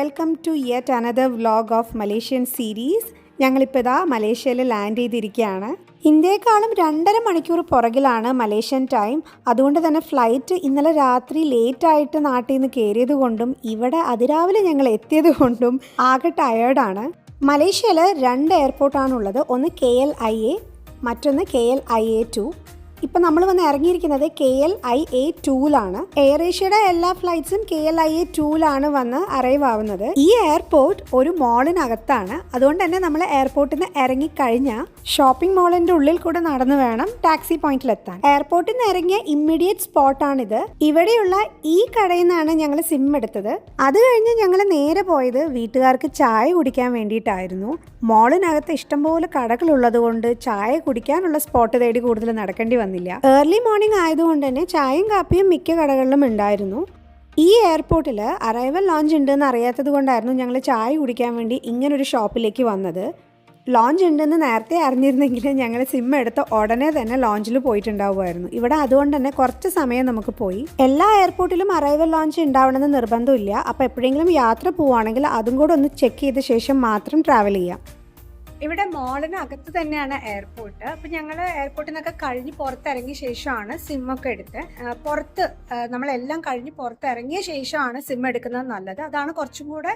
Welcome to yet another vlog of Malaysian series. ഞങ്ങളിപ്പോൾ ഇതാ മലേഷ്യയിൽ ലാൻഡ് ചെയ്തിരിക്കുകയാണ്. ഇന്ത്യയെക്കാളും 2.5 മണിക്കൂർ പുറകിലാണ് മലേഷ്യൻ ടൈം. അതുകൊണ്ട് തന്നെ ഫ്ലൈറ്റ് ഇന്നലെ രാത്രി ലേറ്റായിട്ട് നാട്ടിൽ നിന്ന് കയറിയത് കൊണ്ടും ഇവിടെ അതിരാവിലെ ഞങ്ങൾ എത്തിയത് കൊണ്ടും ആകെ ടയേർഡാണ്. മലേഷ്യയിൽ 2 എയർപോർട്ടാണുള്ളത്. ഒന്ന് KLIA, മറ്റൊന്ന് KLIA2. ഇപ്പം നമ്മൾ വന്ന് ഇറങ്ങിയിരിക്കുന്നത് KLIA2ലാണ്. എയർ ഏഷ്യയുടെ എല്ലാ ഫ്ലൈറ്റ്സും KLIA2ലാണ് വന്ന് അറൈവ് ആവുന്നത്. ഈ എയർപോർട്ട് ഒരു മോളിനകത്താണ്. അതുകൊണ്ട് തന്നെ നമ്മൾ എയർപോർട്ടിൽ നിന്ന് ഇറങ്ങിക്കഴിഞ്ഞാൽ ഷോപ്പിംഗ് മോളിന്റെ ഉള്ളിൽ കൂടെ നടന്നു വേണം ടാക്സി പോയിന്റിലെത്താൻ. എയർപോർട്ടിൽ നിന്ന് ഇറങ്ങിയ ഇമ്മീഡിയറ്റ് സ്പോട്ടാണിത്. ഇവിടെയുള്ള ഈ കടയിൽ നിന്നാണ് ഞങ്ങൾ സിം എടുത്തത്. അത് കഴിഞ്ഞ് ഞങ്ങൾ നേരെ പോയത് വീട്ടുകാർക്ക് ചായ കുടിക്കാൻ വേണ്ടിയിട്ടായിരുന്നു. മോളിനകത്ത് ഇഷ്ടംപോലെ കടകളുള്ളത് കൊണ്ട് ചായ കുടിക്കാനുള്ള സ്പോട്ട് തേടി കൂടുതൽ നടക്കേണ്ടി വന്നില്ല. ഏർലി മോർണിംഗ് ആയതുകൊണ്ട് തന്നെ ചായയും കാപ്പിയും മിക്ക കടകളിലും ഉണ്ടായിരുന്നു. ഈ എയർപോർട്ടിൽ അറൈവൽ ലോഞ്ച് ഉണ്ടെന്ന് അറിയാത്തത് കൊണ്ടായിരുന്നു ഞങ്ങൾ ചായ കുടിക്കാൻ വേണ്ടി ഇങ്ങനൊരു ഷോപ്പിലേക്ക് വന്നത്. ലോഞ്ച് ഉണ്ടെന്ന് നേരത്തെ അറിഞ്ഞിരുന്നെങ്കിൽ ഞങ്ങൾ സിം എടുത്ത് ഉടനെ തന്നെ ലോഞ്ചിൽ പോയിട്ടുണ്ടാവുമായിരുന്നു. ഇവിടെ അതുകൊണ്ട് തന്നെ കുറച്ച് സമയം നമുക്ക് പോയി. എല്ലാ എയർപോർട്ടിലും അറൈവൽ ലോഞ്ച് ഉണ്ടാവണമെന്ന് നിർബന്ധമില്ല. അപ്പോൾ എപ്പോഴെങ്കിലും യാത്ര പോവുകയാണെങ്കിൽ അതും കൂടെ ഒന്ന് ചെക്ക് ചെയ്ത ശേഷം മാത്രം ട്രാവൽ ചെയ്യാം. ഇവിടെ മോളിനകത്ത് തന്നെയാണ് എയർപോർട്ട്. അപ്പം ഞങ്ങൾ എയർപോർട്ടിൽ നിന്നൊക്കെ കഴിഞ്ഞ് പുറത്തിറങ്ങിയ ശേഷമാണ് സിമ്മൊക്കെ എടുത്ത് നമ്മളെല്ലാം കഴിഞ്ഞ് പുറത്തിറങ്ങിയ ശേഷമാണ് സിം എടുക്കുന്നത് നല്ലത്. അതാണ് കുറച്ചും കൂടെ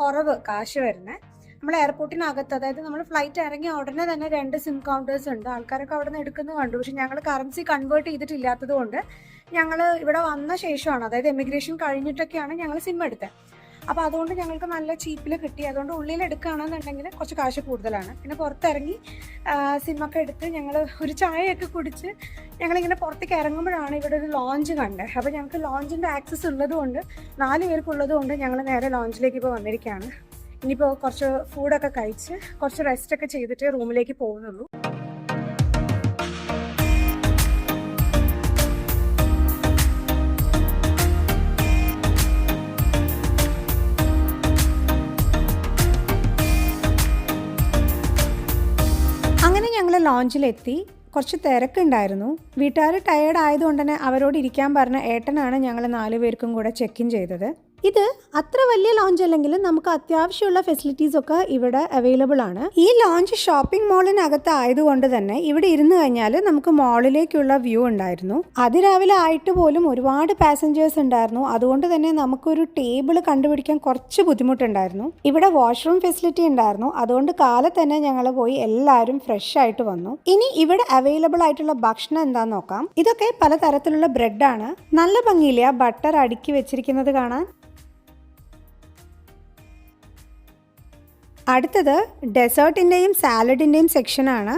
കുറവ് കാശ് വരുന്നത്. നമ്മൾ എയർപോർട്ടിനകത്ത്, അതായത് നമ്മൾ ഫ്ലൈറ്റ് ഇറങ്ങിയ ഉടനെ തന്നെ 2 സിം കൗണ്ടേഴ്സ് ഉണ്ട്. ആൾക്കാരൊക്കെ അവിടെ നിന്ന് എടുക്കുന്നത് കണ്ടു. പക്ഷെ ഞങ്ങൾ കറൻസി കൺവേർട്ട് ചെയ്തിട്ടില്ലാത്തത് കൊണ്ട് ഞങ്ങൾ ഇവിടെ വന്ന ശേഷമാണ്, അതായത് എമിഗ്രേഷൻ കഴിഞ്ഞിട്ടൊക്കെയാണ് ഞങ്ങൾ സിം എടുത്തത്. അപ്പോൾ അതുകൊണ്ട് ഞങ്ങൾക്ക് നല്ല ചീപ്പിൽ കിട്ടി. അതുകൊണ്ട് ഉള്ളിൽ എടുക്കുകയാണെന്നുണ്ടെങ്കിൽ കുറച്ച് കാശ് കൂടുതലാണ്. പിന്നെ പുറത്തിറങ്ങി സിമ്മൊക്കെ എടുത്ത് ഞങ്ങൾ ഒരു ചായയൊക്കെ കുടിച്ച് ഞങ്ങളിങ്ങനെ പുറത്തേക്ക് ഇറങ്ങുമ്പോഴാണ് ഇവിടെ ഒരു ലോഞ്ച് കണ്ടത്. അപ്പോൾ ഞങ്ങൾക്ക് ലോഞ്ചിൻ്റെ ആക്സസ് ഉള്ളതുകൊണ്ട് 4 പേർക്കുള്ളത് കൊണ്ട് ഞങ്ങൾ നേരെ ലോഞ്ചിലേക്ക് ഇപ്പോൾ വന്നിരിക്കുകയാണ്. ഇനിയിപ്പോൾ കുറച്ച് ഫുഡൊക്കെ കഴിച്ച് കുറച്ച് റെസ്റ്റൊക്കെ ചെയ്തിട്ട് റൂമിലേക്ക് പോകുന്നുള്ളൂ. അങ്ങനെ ഞങ്ങൾ ലോഞ്ചിലെത്തി. കുറച്ച് തിരക്കുണ്ടായിരുന്നു. വീട്ടുകാർ ടയേർഡ് ആയതുകൊണ്ട് തന്നെ അവരോട് ഇരിക്കാൻ പറഞ്ഞ ഏട്ടനാണ് ഞങ്ങൾ 4 പേർക്കും കൂടെ ചെക്ക് ഇൻ ചെയ്തത്. ഇത് അത്ര വലിയ ലോഞ്ച് അല്ലെങ്കിലും നമുക്ക് അത്യാവശ്യമുള്ള ഫെസിലിറ്റീസ് ഒക്കെ ഇവിടെ അവൈലബിൾ ആണ്. ഈ ലോഞ്ച് ഷോപ്പിംഗ് മോളിനകത്ത് ആയതുകൊണ്ട് തന്നെ ഇവിടെ ഇരുന്ന് കഴിഞ്ഞാൽ നമുക്ക് മോളിലേക്കുള്ള വ്യൂ ഉണ്ടായിരുന്നു. അതിരാവിലെ ആയിട്ട് പോലും ഒരുപാട് പാസഞ്ചേഴ്സ് ഉണ്ടായിരുന്നു. അതുകൊണ്ട് തന്നെ നമുക്കൊരു ടേബിൾ കണ്ടുപിടിക്കാൻ കുറച്ച് ബുദ്ധിമുട്ടുണ്ടായിരുന്നു. ഇവിടെ വാഷ്റൂം ഫെസിലിറ്റി ഉണ്ടായിരുന്നു. അതുകൊണ്ട് കാലത്ത് തന്നെ ഞങ്ങൾ പോയി എല്ലാവരും ഫ്രഷ് ആയിട്ട് വന്നു. ഇനി ഇവിടെ അവൈലബിൾ ആയിട്ടുള്ള ഭക്ഷണം എന്താന്ന് നോക്കാം. ഇതൊക്കെ പലതരത്തിലുള്ള ബ്രെഡാണ്. നല്ല ഭംഗിയില്ല ബട്ടർ അടുക്കി വെച്ചിരിക്കുന്നത് കാണാൻ. അടുത്തത് ഡെസേർട്ടിൻ്റെയും സാലഡിൻ്റെയും സെക്ഷനാണ്.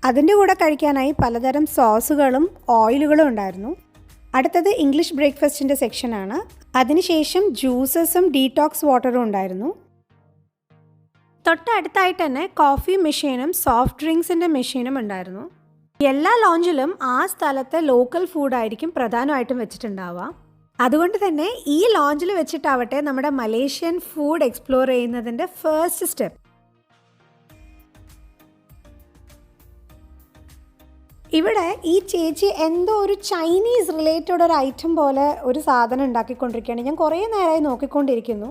അതിൻ്റെ കൂടെ കഴിക്കാനായി പലതരം സോസുകളും ഓയിലുകളും ഉണ്ടായിരുന്നു. അടുത്തത് ഇംഗ്ലീഷ് ബ്രേക്ക്ഫാസ്റ്റിൻ്റെ സെക്ഷനാണ്. അതിനുശേഷം ജ്യൂസസും ഡീടോക്സ് വാട്ടറും ഉണ്ടായിരുന്നു. തൊട്ടടുത്തായിട്ട് തന്നെ കോഫി മെഷീനും സോഫ്റ്റ് ഡ്രിങ്ക്സിൻ്റെ മെഷീനും ഉണ്ടായിരുന്നു. എല്ലാ ലോഞ്ചിലും ആ സ്ഥലത്തെ ലോക്കൽ ഫുഡായിരിക്കും പ്രധാനമായിട്ടും വെച്ചിട്ടുണ്ടാവുക. അതുകൊണ്ട് തന്നെ ഈ ലോഞ്ചിൽ വെച്ചിട്ടാവട്ടെ നമ്മുടെ മലേഷ്യൻ ഫുഡ് എക്സ്പ്ലോർ ചെയ്യുന്നതിൻ്റെ ഫസ്റ്റ് സ്റ്റെപ്പ്. ഇവിടെ ഈ ചേച്ചി എന്തോ ഒരു ചൈനീസ് റിലേറ്റഡ് ഒരു ഐറ്റം പോലെ ഒരു സാധനം ഉണ്ടാക്കിക്കൊണ്ടിരിക്കുകയാണ്. ഞാൻ കുറേ നേരമായി നോക്കിക്കൊണ്ടിരിക്കുന്നു.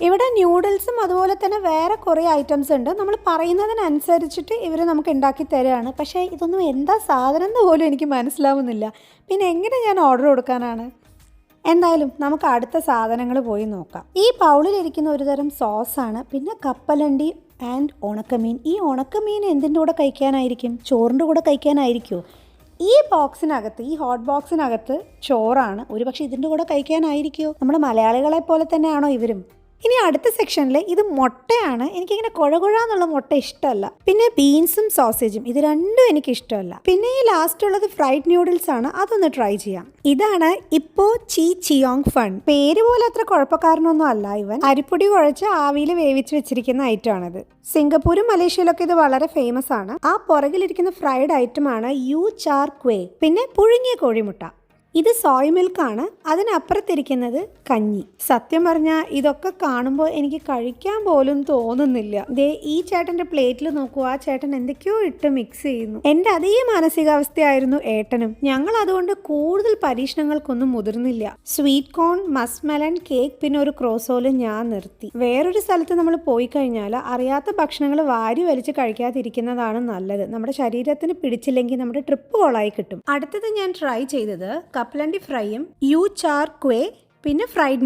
ഇവിടെ ന്യൂഡിൽസും അതുപോലെ തന്നെ വേറെ കുറേ ഐറ്റംസ് ഉണ്ട്. നമ്മൾ പറയുന്നതിനനുസരിച്ചിട്ട് ഇവർ നമുക്ക് ഉണ്ടാക്കി തരികയാണ്. പക്ഷേ ഇതൊന്നും എന്താ സാധനം എന്ന് പോലും എനിക്ക് മനസ്സിലാവുന്നില്ല. പിന്നെ എങ്ങനെ ഞാൻ ഓർഡർ കൊടുക്കാനാണ്? എന്തായാലും നമുക്ക് അടുത്ത സാധനങ്ങൾ പോയി നോക്കാം. ഈ പൗളിലിരിക്കുന്ന ഒരു തരം സോസാണ്. പിന്നെ കപ്പലണ്ടി ആൻഡ് ഉണക്കമീൻ. ഈ ഉണക്കമീൻ എന്തിൻ്റെ കൂടെ കഴിക്കാനായിരിക്കും? ചോറിൻ്റെ കൂടെ കഴിക്കാനായിരിക്കുമോ? ഈ ബോക്സിനകത്ത്, ഈ ഹോട്ട് ബോക്സിനകത്ത് ചോറാണ്. ഒരുപക്ഷെ ഇതിൻ്റെ കൂടെ കഴിക്കാനായിരിക്കുമോ? നമ്മുടെ മലയാളികളെ പോലെ തന്നെയാണോ ഇവരും? ഇനി അടുത്ത സെക്ഷനിൽ ഇത് മുട്ടയാണ്. എനിക്കിങ്ങനെ കുഴകുഴാന്നുള്ള മുട്ട ഇഷ്ടമല്ല. പിന്നെ ബീൻസും സോസേജും, ഇത് രണ്ടും എനിക്ക് ഇഷ്ടമല്ല. പിന്നെ ഈ ലാസ്റ്റ് ഉള്ളത് ഫ്രൈഡ് ന്യൂഡിൽസ് ആണ്. അതൊന്ന് ട്രൈ ചെയ്യാം. ഇതാണ് ഇപ്പോ ചിയോങ് ഫൺ. പേര് പോലെ അത്ര കുഴപ്പക്കാരനൊന്നും അല്ല ഇവൻ. അരിപ്പൊടി കുഴച്ച് ആവിയിൽ വേവിച്ച് വെച്ചിരിക്കുന്ന ഐറ്റം ആണിത്. സിംഗപ്പൂരും മലേഷ്യയിലൊക്കെ ഇത് വളരെ ഫേമസ് ആണ്. ആ പുറകിലിരിക്കുന്ന ഫ്രൈഡ് ഐറ്റം ആണ് യു ചാർ ക്വേ. പിന്നെ പുഴുങ്ങിയ കോഴിമുട്ട. ഇത് സോയ് മിൽക്കാണ്, അതിനപ്പുറത്തിരിക്കുന്നത് കഞ്ഞി. സത്യം പറഞ്ഞാൽ ഇതൊക്കെ കാണുമ്പോൾ എനിക്ക് കഴിക്കാൻ പോലും തോന്നുന്നില്ല. ദേ ഈ ചേട്ടൻ്റെ പ്ലേറ്റിൽ നോക്കൂ, ആ ചേട്ടൻ എന്തൊക്കെയോ ഇട്ട് മിക്സ് ചെയ്യുന്നു. എൻ്റെ അതേ മാനസികാവസ്ഥയായിരുന്നു ഏട്ടനും. ഞങ്ങൾ അതുകൊണ്ട് കൂടുതൽ പരീക്ഷണങ്ങൾക്കൊന്നും മുതിർന്നില്ല. സ്വീറ്റ് കോൺ, മസ്മെലൻ കേക്ക്, പിന്നെ ഒരു ക്രോസോല് ഞാൻ നിർത്തി. വേറൊരു സ്ഥലത്ത് നമ്മൾ പോയി കഴിഞ്ഞാൽ അറിയാത്ത ഭക്ഷണങ്ങൾ വാരി വലിച്ച് കഴിക്കാതിരിക്കുന്നതാണ് നല്ലത്. നമ്മുടെ ശരീരത്തിന് പിടിച്ചില്ലെങ്കിൽ നമ്മുടെ ട്രിപ്പ് കോളായി കിട്ടും. അടുത്തത് ഞാൻ ട്രൈ ചെയ്തത് കപ്പലണ്ടി ഫ്രൈയും യു ചാർ ക്വേ, പിന്നെ ഫ്രൈഡ്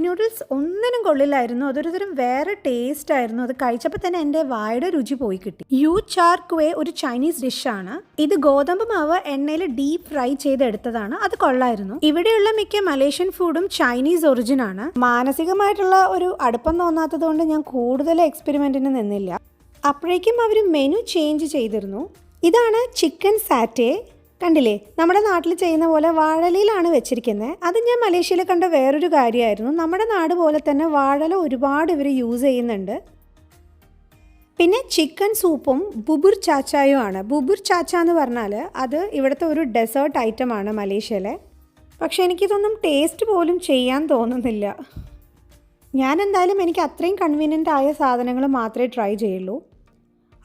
ന്യൂഡിൽസ് ഒന്നിനും കൊള്ളില്ലായിരുന്നു. അതൊരു തരം വേറെ ടേസ്റ്റ് ആയിരുന്നു. അത് കഴിച്ചപ്പോൾ തന്നെ എൻ്റെ വായുടെ രുചി പോയി കിട്ടി. യു ചാർ ക്വേ ഒരു ചൈനീസ് ഡിഷാണ്. ഇത് ഗോതമ്പ് മാവ് എണ്ണയിൽ ഡീപ് ഫ്രൈ ചെയ്തെടുത്തതാണ്. അത് കൊള്ളായിരുന്നു. ഇവിടെയുള്ള മിക്ക മലേഷ്യൻ ഫുഡും ചൈനീസ് ഒറിജിൻ ആണ്. മാനസികമായിട്ടുള്ള ഒരു അടുപ്പം തോന്നാത്തത് കൊണ്ട് ഞാൻ കൂടുതൽ എക്സ്പെരിമെന്റിന് നിന്നില്ല. അപ്പോഴേക്കും അവർ മെനു ചേഞ്ച് ചെയ്തിരുന്നു. ഇതാണ് ചിക്കൻ സാറ്റേ. കണ്ടില്ലേ, നമ്മുടെ നാട്ടിൽ ചെയ്യുന്ന പോലെ വാഴലയിലാണ് വെച്ചിരിക്കുന്നത്. അത് ഞാൻ മലേഷ്യയിൽ കണ്ട വേറൊരു കാര്യമായിരുന്നു. നമ്മുടെ നാട് പോലെ തന്നെ വാഴല ഒരുപാട് ഇവർ യൂസ് ചെയ്യുന്നുണ്ട്. പിന്നെ ചിക്കൻ സൂപ്പും ബുബുർ ചാച്ചായും ആണ്. ബുബുർ ചാച്ച എന്ന് പറഞ്ഞാൽ അത് ഇവിടുത്തെ ഒരു ഡെസേർട്ട് ഐറ്റമാണ് മലേഷ്യയിലെ. പക്ഷേ എനിക്കിതൊന്നും ടേസ്റ്റ് പോലും ചെയ്യാൻ തോന്നുന്നില്ല. ഞാൻ എന്തായാലും എനിക്ക് അത്രയും കൺവീനിയൻ്റ് ആയ സാധനങ്ങൾ മാത്രമേ ട്രൈ ചെയ്യുള്ളൂ.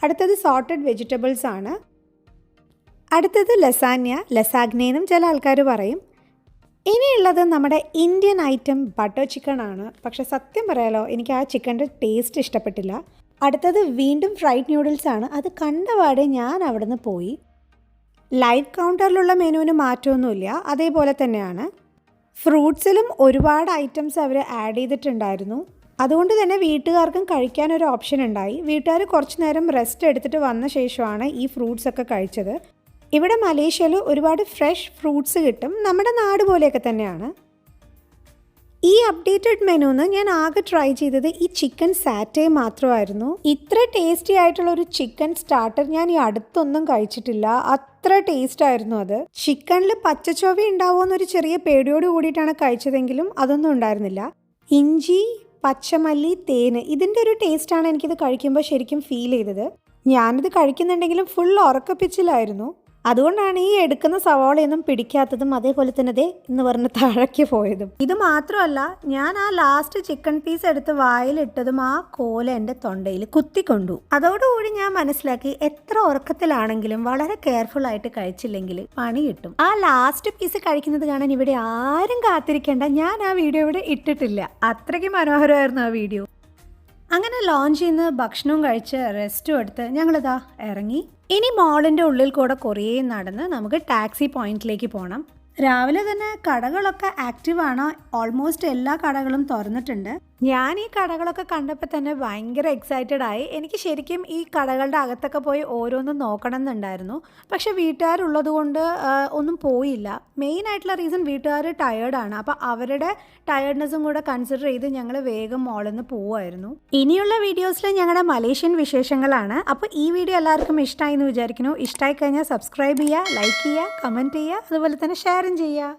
അടുത്തത് സോർട്ടഡ് വെജിറ്റബിൾസ് ആണ്. അടുത്തത് ലസാഗ്നയെന്നും ചില ആൾക്കാർ പറയും. ഇനിയുള്ളത് നമ്മുടെ ഇന്ത്യൻ ഐറ്റം ബട്ടർ ചിക്കൻ ആണ്. പക്ഷെ സത്യം പറയാലോ, എനിക്ക് ആ ചിക്കൻ്റെ ടേസ്റ്റ് ഇഷ്ടപ്പെട്ടില്ല. അടുത്തത് വീണ്ടും ഫ്രൈഡ് ന്യൂഡിൽസ് ആണ്. അത് കണ്ടപാടെ ഞാൻ അവിടുന്ന് പോയി. ലൈവ് കൗണ്ടറിലുള്ള മെനുവിന് മാറ്റമൊന്നുമില്ല, അതേപോലെ തന്നെയാണ്. ഫ്രൂട്ട്സിലും ഒരുപാട് ഐറ്റംസ് അവർ ആഡ് ചെയ്തിട്ടുണ്ടായിരുന്നു. അതുകൊണ്ട് തന്നെ വീട്ടുകാർക്കും കഴിക്കാനൊരു ഓപ്ഷൻ ഉണ്ടായി. വീട്ടുകാർ കുറച്ച് നേരം റെസ്റ്റ് എടുത്തിട്ട് വന്ന ശേഷമാണ് ഈ ഫ്രൂട്ട്സ് ഒക്കെ കഴിച്ചത്. ഇവിടെ മലേഷ്യയിൽ ഒരുപാട് ഫ്രഷ് ഫ്രൂട്ട്സ് കിട്ടും. നമ്മുടെ നാട് പോലെയൊക്കെ തന്നെയാണ്. ഈ അപ്ഡേറ്റഡ് മെനുന്ന് ഞാൻ ആകെ ട്രൈ ചെയ്തത് ഈ ചിക്കൻ സാറ്റേ മാത്രമായിരുന്നു. ഇത്ര ടേസ്റ്റി ആയിട്ടുള്ള ഒരു ചിക്കൻ സ്റ്റാർട്ടർ ഞാൻ ഈ അടുത്തൊന്നും കഴിച്ചിട്ടില്ല. അത്ര ടേസ്റ്റ് ആയിരുന്നു അത്. ചിക്കനിൽ പച്ചച്ചൊവ ഉണ്ടാവുമോ എന്നൊരു ചെറിയ പേടിയോട് കൂടിയിട്ടാണ് കഴിച്ചതെങ്കിലും അതൊന്നും ഉണ്ടായിരുന്നില്ല. ഇഞ്ചി, പച്ചമല്ലി, തേന്, ഇതിൻ്റെ ഒരു ടേസ്റ്റാണ് എനിക്കിത് കഴിക്കുമ്പോൾ ശരിക്കും ഫീൽ ചെയ്തത്. ഞാനിത് കഴിക്കുന്നുണ്ടെങ്കിലും ഫുൾ ഉറക്കപ്പിച്ചിലായിരുന്നു. അതുകൊണ്ടാണ് ഈ എടുക്കുന്ന സവാളയൊന്നും പിടിക്കാത്തതും അതേപോലെ തന്നെ ദേ എന്ന് പറഞ്ഞ് താഴേക്ക് പോയതും. ഇത് മാത്രമല്ല, ഞാൻ ആ ലാസ്റ്റ് ചിക്കൻ പീസ് എടുത്ത് വായിലിട്ടതും ആ കോല എൻ്റെ തൊണ്ടയിൽ കുത്തിക്കൊണ്ടു. അതോടുകൂടി ഞാൻ മനസ്സിലാക്കി, എത്ര ഉറക്കത്തിലാണെങ്കിലും വളരെ കെയർഫുൾ ആയിട്ട് കഴിച്ചില്ലെങ്കിൽ പണി കിട്ടും. ആ ലാസ്റ്റ് പീസ് കഴിക്കുന്നത് കാണാൻ ഇവിടെ ആരും കാത്തിരിക്കേണ്ട. ഞാൻ ആ വീഡിയോ ഇവിടെ ഇട്ടിട്ടില്ല. അത്രയ്ക്ക് മനോഹരമായിരുന്നു ആ വീഡിയോ. അങ്ങനെ ലോഞ്ച് ചെയ്യുന്ന ഭക്ഷണവും കഴിച്ച് റെസ്റ്റും എടുത്ത് ഞങ്ങളിതാ ഇറങ്ങി. ഇനി മോളിൻ്റെ ഉള്ളിൽ കൂടെ കുറേ നടന്ന് നമുക്ക് ടാക്സി പോയിന്റിലേക്ക് പോകണം. രാവിലെ തന്നെ കടകളൊക്കെ ആക്റ്റീവാണ്. ഓൾമോസ്റ്റ് എല്ലാ കടകളും തുറന്നിട്ടുണ്ട്. ഞാൻ ഈ കടകളൊക്കെ കണ്ടപ്പോൾ തന്നെ ഭയങ്കര എക്സൈറ്റഡ് ആയി. എനിക്ക് ശരിക്കും ഈ കടകളുടെ അകത്തൊക്കെ പോയി ഓരോന്നും നോക്കണം എന്നുണ്ടായിരുന്നു. പക്ഷെ വീട്ടുകാരുള്ളത് കൊണ്ട് ഒന്നും പോയില്ല. മെയിൻ ആയിട്ടുള്ള റീസൺ വീട്ടുകാർ ടയേർഡാണ്. അപ്പോൾ അവരുടെ ടയേർഡ്നെസ്സും കൂടെ കൺസിഡർ ചെയ്ത് ഞങ്ങൾ വേഗം മോളിൽ നിന്ന് പോവുമായിരുന്നു. ഇനിയുള്ള വീഡിയോസിൽ ഞങ്ങളുടെ മലേഷ്യൻ വിശേഷങ്ങളാണ്. അപ്പോൾ ഈ വീഡിയോ എല്ലാവർക്കും ഇഷ്ടമായി എന്ന് വിചാരിക്കുന്നു. ഇഷ്ടമായി കഴിഞ്ഞാൽ സബ്സ്ക്രൈബ് ചെയ്യുക, ലൈക്ക് ചെയ്യുക, കമൻറ്റ് ചെയ്യുക, അതുപോലെ തന്നെ ഷെയറും ചെയ്യുക.